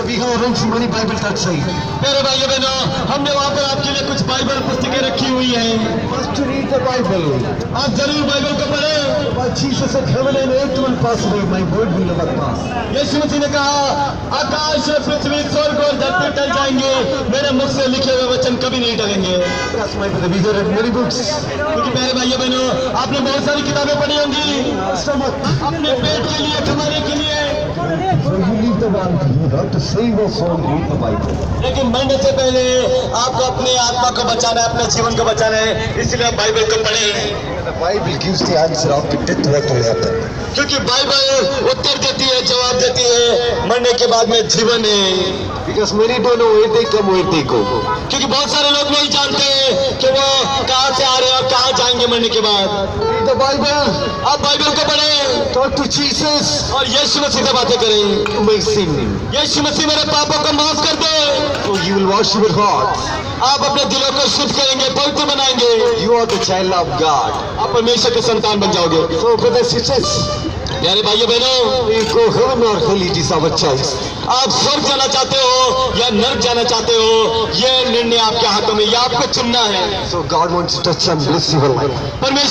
We have arranged many Bible that side. मेरे भाइयों बहनों, हमने वहाँ पर आपके लिए कुछ बाइबल पुस्तकें रखी हुई हैं। First to read the Bible. आप जरूर बाइबल को पढ़ें। But Jesus said, heaven and earth will pass away, my word will never pass. यीशु मसीह ने कहा, आकाश और पृथ्वी, स्वर्ग और धरती टल जाएंगे, मेरे मुख से लिखे हुए वचन कभी नहीं टलेंगे। That's my brother. We have read many books. क्योंकि मेरे भाइयों बहनों, आपने बहुत सारी किताबें पढ़ी होंगी Stomach. अपने पेट के लिए, कमाने के लिए। So you leave the world. You have to save your soul. Read the Bible. लेकिन मरने से पहले आपको अपनी आत्मा को बचाना है, अपने जीवन को बचाना है, इसलिए आप बाइबल को पढ़ें। The Bible gives the answer after death what will happen. क्योंकि बाइबल उत्तर देती है, जवाब देती है, मरने के बाद में जीवन है। Because many don't know where they come, where they go. क्योंकि बहुत सारे लोग नहीं जानते कि वो कहाँ से आ रहे हैं और कहाँ जाएंगे मरने के बाद। Read the Bible. आप बाइबल को पढ़ें Talk to Jesus. और यीशु मसीह से बातें करें। You may sin. यीशु मसीह मेरे पापों को माफ कर दे। So you will wash your heart. आप अपने दिलों को शुद्ध करेंगे, पवित्र बनाएंगे। You are the child of God. आप परमेश्वर के संतान बन जाओगे। So brothers and sisters, प्यारे भाइयों बहनों, we go heaven or hell, it is our choice. आप स्वर्ग जाना चाहते हो या नरक जाना चाहते हो, ये निर्णय आपके हाथों में, ये आपको चुनना है। So God wants to touch and bless your life. परमेश्वर